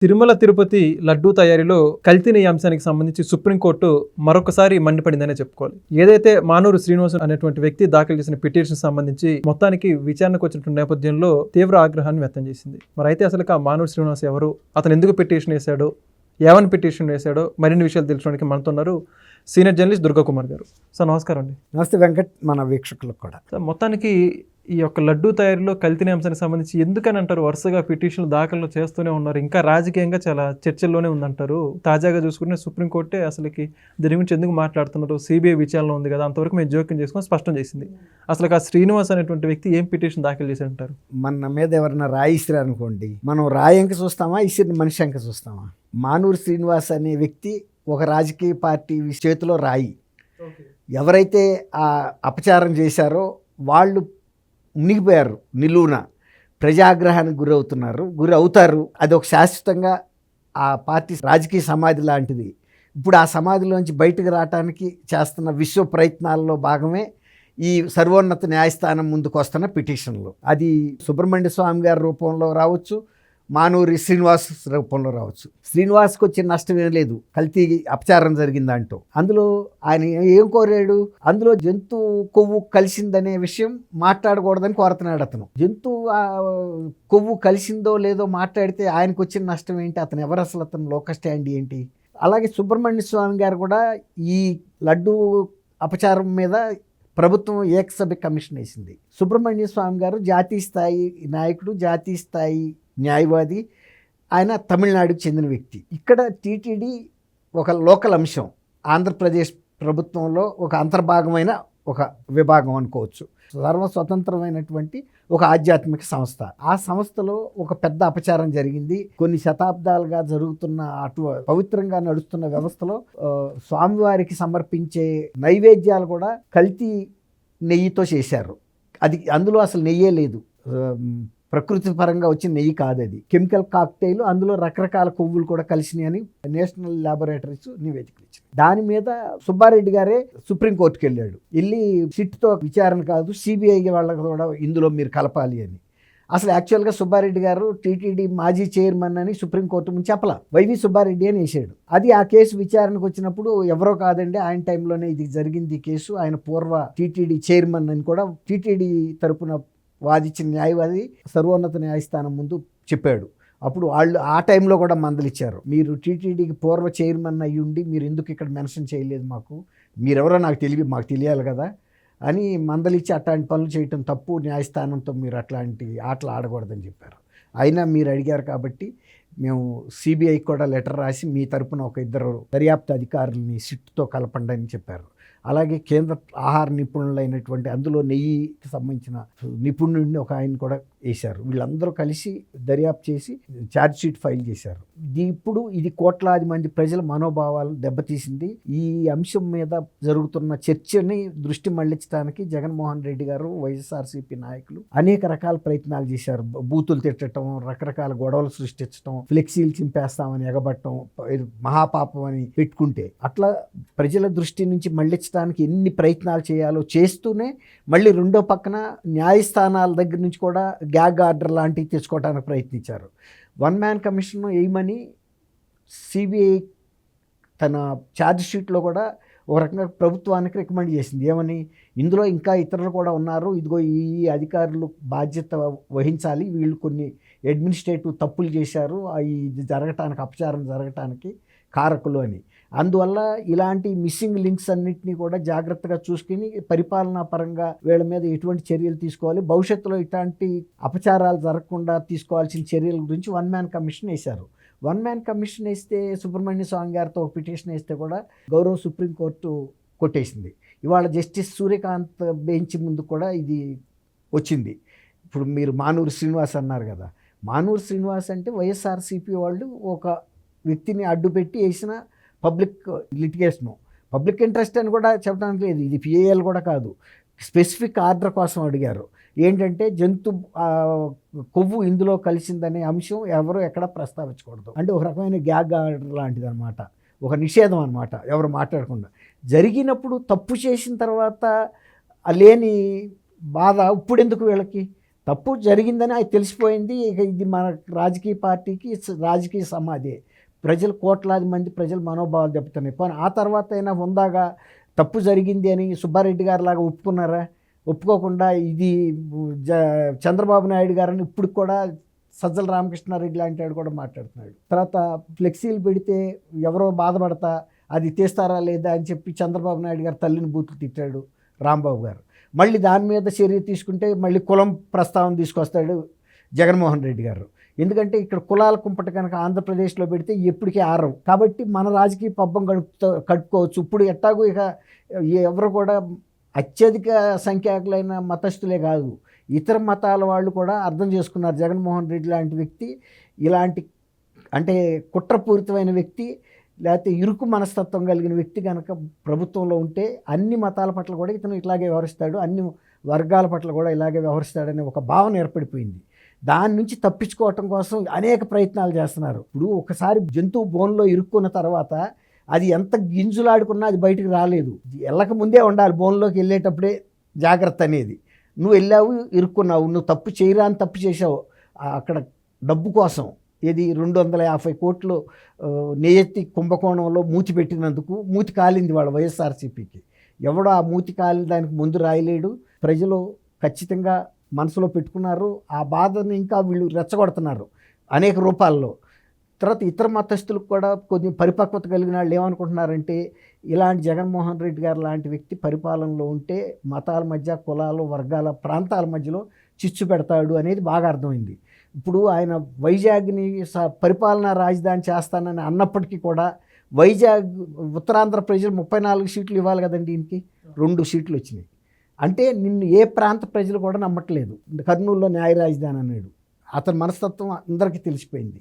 తిరుమల తిరుపతి లడ్డూ తయారీలో కల్తీ అంశానికి సంబంధించి సుప్రీంకోర్టు మరొకసారి మండిపడిందనే చెప్పుకోవాలి. ఏదైతే మానూరు శ్రీనివాసన్ అనేటువంటి వ్యక్తి దాఖలు చేసిన పిటిషన్ సంబంధించి మొత్తానికి విచారణకు వచ్చినటువంటి నేపథ్యంలో తీవ్ర ఆగ్రహాన్ని వ్యక్తం చేసింది. మరి అయితే అసలు ఆ మానూరు శ్రీనివాస్ ఎవరు, అతను ఎందుకు పిటిషన్ వేశాడో, ఏమని పిటిషన్ వేశాడో మరిన్ని విషయాలు తెలుసుకోవడానికి మనతో ఉన్నారు సీనియర్ జర్నలిస్ట్ దుర్గా కుమార్ గారు. సార్ నమస్కారం అండి. నమస్తే వెంకట్, మన వీక్షకులకు కూడా. సార్ మొత్తానికి ఈ యొక్క లడ్డూ తయారీలో కల్తీ అంశానికి సంబంధించి ఎందుకని అంటారు వరుసగా పిటిషన్లు దాఖలు చేస్తూనే ఉన్నారు, ఇంకా రాజకీయంగా చాలా చర్చల్లోనే ఉందంటారు. తాజాగా చూసుకుంటే సుప్రీంకోర్టే అసలుకి దీని గురించి ఎందుకు మాట్లాడుతున్నారు, సిబిఐ విచారణలో ఉంది కదా, అంతవరకు మేము జోక్యం చేసుకొని స్పష్టం చేసింది. అసలు ఆ శ్రీనివాస్ అనేటువంటి వ్యక్తి ఏం పిటిషన్ దాఖలు చేసి అంటారు? మన మీద ఎవరైనా రాయి ఇసిరా అనుకోండి, మనం రాయి అంక చూస్తామా, ఇసిరిన మనిషి అంక చూస్తామా? మానూరు శ్రీనివాస్ అనే వ్యక్తి ఒక రాజకీయ పార్టీ చేతిలో రాయి. ఎవరైతే ఆ అపచారం చేశారో వాళ్ళు మునిగిపోయారు, నిలువున ప్రజాగ్రహానికి గురి అవుతారు. అది ఒక శాశ్వతంగా ఆ పార్టీ రాజకీయ సమాధి లాంటిది. ఇప్పుడు ఆ సమాధిలోంచి బయటకు రావడానికి చేస్తున్న విశ్వ ప్రయత్నాల్లో భాగమే ఈ సర్వోన్నత న్యాయస్థానం ముందుకు వస్తున్న పిటిషన్లు. అది సుబ్రహ్మణ్య స్వామి గారి రూపంలో రావచ్చు, మానూరి శ్రీనివాస్ రూపంలో రావచ్చు. శ్రీనివాస్కి వచ్చిన నష్టం ఏం లేదు, కల్తీ అపచారం జరిగిందంటూ. అందులో ఆయన ఏం కోరాడు, అందులో జంతు కొవ్వు కలిసిందనే విషయం మాట్లాడకూడదని కోరుతున్నాడు. అతను జంతు కొవ్వు కలిసిందో లేదో మాట్లాడితే ఆయనకు వచ్చిన నష్టం ఏంటి, అతను ఎవరు, అసలు అతను లోక స్టాండ్ ఏంటి? అలాగే సుబ్రహ్మణ్య స్వామి గారు కూడా ఈ లడ్డు అపచారం మీద ప్రభుత్వం ఏకసభ్య కమిషన్ వేసింది. సుబ్రహ్మణ్య స్వామి గారు జాతీయ స్థాయి నాయకుడు, జాతీయ స్థాయి న్యాయవాది. ఆయన తమిళనాడుకు చెందిన వ్యక్తి. ఇక్కడ టీటీడీ ఒక లోకల్ అంశం, ఆంధ్రప్రదేశ్ ప్రభుత్వంలో ఒక అంతర్భాగమైన ఒక విభాగం అనుకోవచ్చు. సర్వస్వతంత్రమైనటువంటి ఒక ఆధ్యాత్మిక సంస్థ. ఆ సంస్థలో ఒక పెద్ద అపచారం జరిగింది. కొన్ని శతాబ్దాలుగా జరుగుతున్న పవిత్రంగా నడుస్తున్న వ్యవస్థలో స్వామివారికి సమర్పించే నైవేద్యాలు కూడా కల్తీ నెయ్యితో చేశారు. అది అందులో అసలు నెయ్యే లేదు, ప్రకృతి పరంగా వచ్చిన నెయ్యి కాదు, అది కెమికల్ కాక్టైల్. అందులో రకరకాల కొవ్వులు కూడా కలిసినాయి అని నేషనల్ ల్యాబొరేటరీస్ నివేదికలు ఇచ్చింది. దాని మీద సుబ్బారెడ్డి గారే సుప్రీంకోర్టుకి వెళ్ళాడు. వెళ్ళి సిట్తో విచారణ కాదు, సిబిఐ వాళ్ళకి కూడా ఇందులో మీరు కలపాలి అని. అసలు యాక్చువల్గా సుబ్బారెడ్డి గారు టీటీడీ మాజీ చైర్మన్ అని సుప్రీంకోర్టు ముందు చెప్పలా, వైవి సుబ్బారెడ్డి అని వేసాడు. అది ఆ కేసు విచారణకు వచ్చినప్పుడు ఎవరో కాదండి, ఆయన టైంలోనే ఇది జరిగింది ఈ కేసు, ఆయన పూర్వ టీటీడీ చైర్మన్ అని కూడా టీటీడీ తరపున వాదించిన న్యాయవాది సర్వోన్నత న్యాయస్థానం ముందు చెప్పాడు. అప్పుడు వాళ్ళు ఆ టైంలో కూడా మందలిచ్చారు, మీరు టీటీడీకి పూర్వ చైర్మన్ అయ్యి ఉండి మీరు ఎందుకు ఇక్కడ మెన్షన్ చేయలేదు, మీరెవరో మాకు తెలియాలి కదా అని మందలిచ్చి అట్లాంటి పనులు చేయటం తప్పు, న్యాయస్థానంతో మీరు అట్లాంటి ఆటలు ఆడకూడదని చెప్పారు. అయినా మీరు అడిగారు కాబట్టి మేము సిబిఐకి కూడా లెటర్ రాసి మీ తరపున ఒక 2 దర్యాప్తు అధికారులని సిట్తో కలపండి అని చెప్పారు. అలాగే కేంద్ర ఆహార నిపుణులైనటువంటి అందులో నెయ్యికి సంబంధించిన నిపుణుడిని ఒక ఆయన కూడా వేశారు. వీళ్ళందరూ కలిసి దర్యాప్తు చేసి ఛార్జ్షీట్ ఫైల్ చేశారు. ఇప్పుడు ఇది కోట్లాది మంది ప్రజల మనోభావాలు దెబ్బతీసింది. ఈ అంశం మీద జరుగుతున్న చర్చని దృష్టి మళ్లించడానికి జగన్మోహన్ రెడ్డి గారు, వైఎస్ఆర్సీపీ నాయకులు అనేక రకాల ప్రయత్నాలు చేశారు. బూతులు తిట్టడం, రకరకాల గొడవలు సృష్టించడం, ఫ్లెక్సీలు చింపేస్తామని ఎగబట్టడం, మహాపాపం అని పెట్టుకుంటే అట్లా ప్రజల దృష్టి నుంచి మళ్ళించడానికి ఎన్ని ప్రయత్నాలు చేయాలో చేస్తూనే మళ్ళీ రెండో పక్కన న్యాయస్థానాల దగ్గర నుంచి కూడా గ్యాగ్ ఆర్డర్ లాంటివి తెచ్చుకోవడానికి ప్రయత్నించారు. 1 మ్యాన్ కమిషన్ వేయమని సిబిఐ తన ఛార్జ్ షీట్లో కూడా ఒక రకంగా ప్రభుత్వానికి రికమెండ్ చేసింది. ఏమని, ఇందులో ఇంకా ఇతరులు కూడా ఉన్నారు, ఇదిగో ఈ అధికారులు బాధ్యత వహించాలి, వీళ్ళు కొన్ని అడ్మినిస్ట్రేటివ్ తప్పులు చేశారు, ఇది జరగటానికి, అపచారం జరగటానికి కారకులు అని. అందువల్ల ఇలాంటి మిస్సింగ్ లింక్స్ అన్నింటినీ కూడా జాగ్రత్తగా చూసుకుని పరిపాలనా పరంగా వీళ్ళ మీద ఎటువంటి చర్యలు తీసుకోవాలి, భవిష్యత్తులో ఇట్లాంటి అపచారాలు జరగకుండా తీసుకోవాల్సిన చర్యల గురించి 1 మ్యాన్ కమిషన్ వేశారు. 1 మ్యాన్ కమిషన్ వేస్తే సుబ్రహ్మణ్య స్వామి గారితో ఒక పిటిషన్ వేస్తే కూడా గౌరవ సుప్రీంకోర్టు కొట్టేసింది. ఇవాళ జస్టిస్ సూర్యకాంత్ బెంచ్ ముందు కూడా ఇది వచ్చింది. ఇప్పుడు మీరు మానూరు శ్రీనివాస్ అన్నారు కదా, మానూరు శ్రీనివాస్ అంటే వైఎస్ఆర్సీపీ వాళ్ళు ఒక వ్యక్తిని అడ్డుపెట్టి వేసిన పబ్లిక్ లిటిగేషను, పబ్లిక్ ఇంట్రెస్ట్ అని కూడా చెప్పడానికి లేదు, ఇది పిఏఎల్ కూడా కాదు, స్పెసిఫిక్ ఆర్డర్ కోసం అడిగారు. ఏంటంటే జంతు కొవ్వు ఇందులో కలిసిందనే అంశం ఎవరు ఎక్కడ ప్రస్తావించకూడదు, అంటే ఒక రకమైన గ్యాగ్ ఆర్డర్ లాంటిది అనమాట, ఒక నిషేధం అనమాట, ఎవరు మాట్లాడకుండా. జరిగినప్పుడు తప్పు చేసిన తర్వాత లేని బాధ ఇప్పుడు ఎందుకు వీళ్ళకి? తప్పు జరిగిందని అది తెలిసిపోయింది. ఇక ఇది మన రాజకీయ పార్టీకి రాజకీయ సమాధి. ప్రజలు కోట్లాది మంది ప్రజల మనోభావాలు దెబ్బతున్నాయి. పోనీ ఆ తర్వాత అయినా హుందాగా తప్పు జరిగింది అని సుబ్బారెడ్డి గారు లాగా ఒప్పుకున్నారా? ఒప్పుకోకుండా ఇది చంద్రబాబు నాయుడు గారని ఇప్పుడు కూడా సజ్జల రామకృష్ణారెడ్డి లాంటి వాడు కూడా మాట్లాడుతున్నాడు. తర్వాత ఫ్లెక్సీలు పెడితే ఎవరో బాధపడతా అది తీస్తారా లేదా అని చెప్పి చంద్రబాబు నాయుడు గారు తల్లిని బూతులు తిట్టాడు రాంబాబు గారు. మళ్ళీ దాని మీద చర్య తీసుకుంటే మళ్ళీ కులం ప్రస్తావన తీసుకొస్తాడు జగన్మోహన్ రెడ్డి గారు. ఎందుకంటే ఇక్కడ కులాల కుంపట కనుక ఆంధ్రప్రదేశ్లో పెడితే ఎప్పటికీ ఆరవు. కాబట్టి మన రాజకీయ పబ్బం కట్టుకోవచ్చు. ఇప్పుడు ఎట్టాగూ ఇక ఎవరు కూడా అత్యధిక సంఖ్యాకులైన మతస్థులే కాదు, ఇతర మతాల వాళ్ళు కూడా అర్థం చేసుకున్నారు. జగన్మోహన్ రెడ్డి లాంటి వ్యక్తి ఇలాంటి అంటే కుట్రపూరితమైన వ్యక్తి లేకపోతే ఇరుకు మనస్తత్వం కలిగిన వ్యక్తి కనుక ప్రభుత్వంలో ఉంటే అన్ని మతాల పట్ల కూడా ఇతను ఇట్లాగే వ్యవహరిస్తాడు, అన్ని వర్గాల పట్ల కూడా ఇలాగే వ్యవహరిస్తాడనే ఒక భావన ఏర్పడిపోయింది. దాని నుంచి తప్పించుకోవటం కోసం అనేక ప్రయత్నాలు చేస్తున్నారు. ఇప్పుడు ఒకసారి జంతువు బోన్లో ఇరుక్కున్న తర్వాత అది ఎంత గింజులాడుకున్నా అది బయటికి రాలేదు. వెళ్ళక ముందే ఉండాలి బోన్లోకి వెళ్ళేటప్పుడే జాగ్రత్త అనేది. నువ్వు వెళ్ళావు, ఇరుక్కున్నావు, నువ్వు తప్పు చేయరా అని తప్పు చేసావు. అక్కడ డబ్బు కోసం ఏది 250 కోట్లు నియతి కుంభకోణంలో మూతి పెట్టినందుకు మూతి కాలింది వాళ్ళ వైఎస్ఆర్సీపీకి. ఎవడో ఆ మూతి కాలి దానికి ముందు రాయలేడు. ప్రజలు ఖచ్చితంగా మనసులో పెట్టుకున్నారు. ఆ బాధని ఇంకా వీళ్ళు రెచ్చగొడుతున్నారు అనేక రూపాల్లో. తర్వాత ఇతర మతస్థులకు కూడా కొద్ది పరిపక్వత కలిగిన వాళ్ళు ఏమనుకుంటున్నారంటే ఇలాంటి జగన్మోహన్ రెడ్డి గారు లాంటి వ్యక్తి పరిపాలనలో ఉంటే మతాల మధ్య, కులాలు, వర్గాల, ప్రాంతాల మధ్యలో చిచ్చు పెడతాడు అనేది బాగా అర్థమైంది. ఇప్పుడు ఆయన వైజాగ్ని పరిపాలనా రాజధాని చేస్తానని అన్నప్పటికీ కూడా వైజాగ్ ఉత్తరాంధ్ర ప్రజలు 34 సీట్లు ఇవ్వాలి కదండి, దీనికి 2 సీట్లు వచ్చినాయి. అంటే నిన్ను ఏ ప్రాంత ప్రజలు కూడా నమ్మట్లేదు. కర్నూలులో న్యాయ రాజధాని అన్నాడు. అతని మనస్తత్వం అందరికీ తెలిసిపోయింది.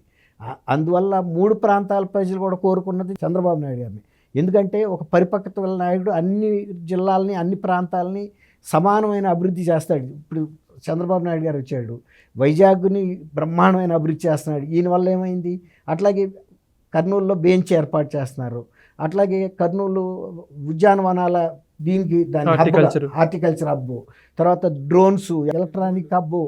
అందువల్ల 3 ప్రాంతాల ప్రజలు కూడా కోరుకున్నది చంద్రబాబు నాయుడు గారిని. ఎందుకంటే ఒక పరిపక్వత వల్ల నాయుడు అన్ని జిల్లాలని, అన్ని ప్రాంతాలని సమానమైన అభివృద్ధి చేస్తాడు. ఇప్పుడు చంద్రబాబు నాయుడు గారు వచ్చాడు, వైజాగ్ని బ్రహ్మాండమైన అభివృద్ధి చేస్తున్నాడు. ఈయన వల్ల ఏమైంది? అట్లాగే కర్నూలులో బెంచ్ ఏర్పాటు చేస్తున్నారు. అట్లాగే కర్నూలు ఉద్యానవనాల దీనికి దాని హార్టికల్చర్ హబ్బు, తర్వాత డ్రోన్స్, ఎలక్ట్రానిక్ హబ్బు,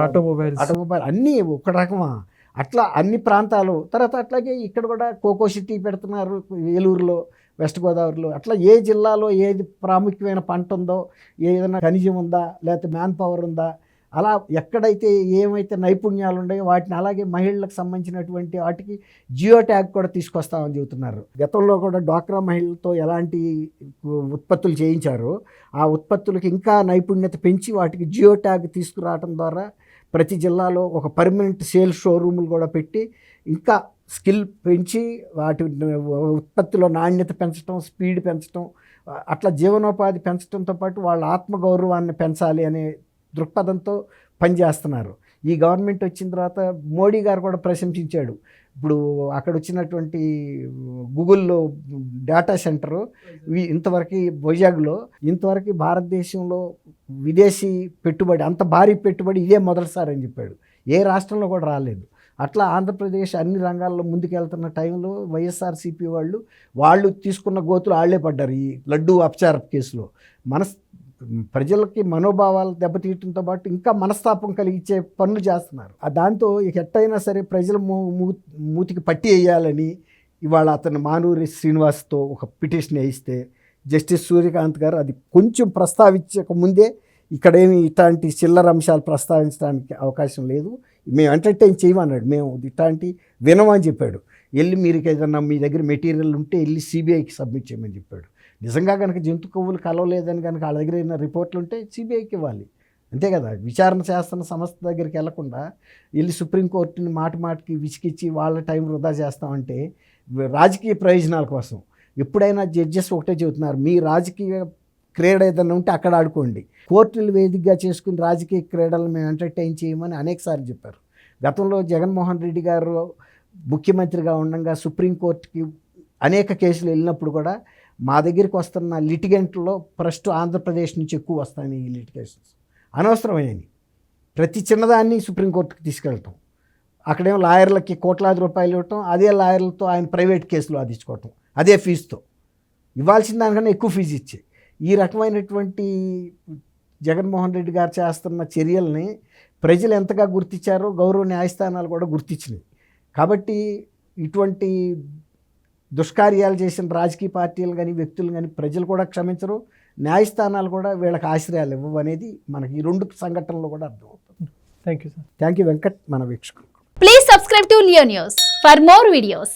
ఆటోమొబైల్ అన్నీ ఒక రకమా. అట్లా అన్ని ప్రాంతాలు. తర్వాత అట్లాగే ఇక్కడ కూడా కోకో సిటీ పెడుతున్నారు ఏలూరులో, వెస్ట్ గోదావరిలో. అట్లా ఏ జిల్లాలో ఏది ప్రాముఖ్యమైన పంట ఉందో, ఏదైనా ఖనిజం ఉందా, లేకపోతే మ్యాన్ పవర్ ఉందా, అలా ఎక్కడైతే ఏమైతే నైపుణ్యాలు ఉన్నాయో వాటిని అలాగే మహిళలకు సంబంధించినటువంటి వాటికి జియో ట్యాగ్ కూడా తీసుకొస్తామని చెబుతున్నారు. గతంలో కూడా డ్వాక్రా మహిళలతో ఎలాంటి ఉత్పత్తులు చేయించారో ఆ ఉత్పత్తులకు ఇంకా నైపుణ్యత పెంచి వాటికి జియో ట్యాగ్ తీసుకురావడం ద్వారా ప్రతి జిల్లాలో ఒక పర్మనెంట్ సేల్స్ షోరూములు కూడా పెట్టి ఇంకా స్కిల్ పెంచి వాటి ఉత్పత్తిలో నాణ్యత పెంచడం, స్పీడ్ పెంచడం, అట్లా జీవనోపాధి పెంచడంతో పాటు వాళ్ళ ఆత్మగౌరవాన్ని పెంచాలి అనే దృక్పథంతో పనిచేస్తున్నారు. ఈ గవర్నమెంట్ వచ్చిన తర్వాత మోడీ గారు కూడా ప్రశంసించాడు. ఇప్పుడు అక్కడ వచ్చినటువంటి గూగుల్లో డేటా సెంటరు ఇంతవరకు వైజాగ్లో ఇంతవరకు భారతదేశంలో విదేశీ పెట్టుబడి, అంత భారీ పెట్టుబడి ఇదే మొదటిసారి అని చెప్పాడు. ఏ రాష్ట్రంలో కూడా రాలేదు. అట్లా ఆంధ్రప్రదేశ్ అన్ని రంగాల్లో ముందుకెళ్తున్న టైంలో వైఎస్ఆర్సీపీ వాళ్ళు తీసుకున్న గోతులు ఆళ్లే పడ్డారు ఈ లడ్డూ అపచార కేసులో. ప్రజలకి మనోభావాలు దెబ్బతీయటంతో పాటు ఇంకా మనస్తాపం కలిగించే పనులు చేస్తున్నారు. దాంతో ఇక ఎట్టయినా సరే ప్రజల మూతికి పట్టి వేయాలని ఇవాళ అతను మానూరి శ్రీనివాస్తో ఒక పిటిషన్ వేయిస్తే జస్టిస్ సూర్యకాంత్ గారు అది కొంచెం ప్రస్తావించక ముందే ఇక్కడేమి ఇట్లాంటి చిల్లర అంశాలు ప్రస్తావించడానికి అవకాశం లేదు, మేము ఎంటర్టైన్ చేయమన్నాడు, మేము ఇట్లాంటి వినమని చెప్పాడు. వెళ్ళి మీరు ఏదన్నా మీ దగ్గర మెటీరియల్ ఉంటే వెళ్ళి సిబిఐకి సబ్మిట్ చేయమని చెప్పాడు. నిజంగా కనుక జంతు కొవ్వులు కలవలేదని కనుక వాళ్ళ దగ్గర ఏదైనా రిపోర్ట్లు ఉంటే సిబిఐకి ఇవ్వాలి, అంతే కదా. విచారణ చేస్తున్న సంస్థ దగ్గరికి వెళ్లకుండా వెళ్ళి సుప్రీంకోర్టుని మాటికి విసికిచ్చి వాళ్ళ టైం వృధా చేస్తామంటే రాజకీయ ప్రయోజనాల కోసం. ఎప్పుడైనా జడ్జెస్ ఒకటే చెబుతున్నారు, మీ రాజకీయ క్రీడ ఏదైనా ఉంటే అక్కడ ఆడుకోండి, కోర్టులు వేదికగా చేసుకుని రాజకీయ క్రీడలను మేము ఎంటర్టైన్ చేయమని అనేకసార్లు చెప్పారు. గతంలో జగన్మోహన్ రెడ్డి గారు ముఖ్యమంత్రిగా ఉండగా సుప్రీంకోర్టుకి అనేక కేసులు వెళ్ళినప్పుడు కూడా మా దగ్గరికి వస్తున్న లిటిగెంట్లో ఫస్ట్ ఆంధ్రప్రదేశ్ నుంచి ఎక్కువ వస్తాయి ఈ లిటిగేషన్స్, అనవసరమైనవి. ప్రతి చిన్నదాన్ని సుప్రీంకోర్టుకి తీసుకెళ్ళటం, అక్కడేమో లాయర్లకి కోట్లాది రూపాయలు ఇవ్వటం, అదే లాయర్లతో ఆయన ప్రైవేట్ కేసులు వాదించుకోవటం అదే ఫీజుతో, ఇవ్వాల్సిన దానికన్నా ఎక్కువ ఫీజు ఇచ్చే ఈ రకమైనటువంటి జగన్మోహన్ రెడ్డి గారు చేస్తున్న చర్యల్ని ప్రజలు ఎంతగా గుర్తించారో గౌరవ న్యాయస్థానాలు కూడా గుర్తించినాయి. కాబట్టి ఇటువంటి దుష్కార్యాలు చేసిన రాజకీయ పార్టీలు కానీ వ్యక్తులు కానీ ప్రజలు కూడా క్షమించరు, న్యాయస్థానాలు కూడా వీళ్ళకి ఆశ్రయాలు ఇవ్వవు అనేది మనకి ఈ 2 సంఘటనలు కూడా అర్థమవుతుంది. Thank you sir. Thank you Venkat, మన వీక్షకులు. Please subscribe to Leo News for more videos.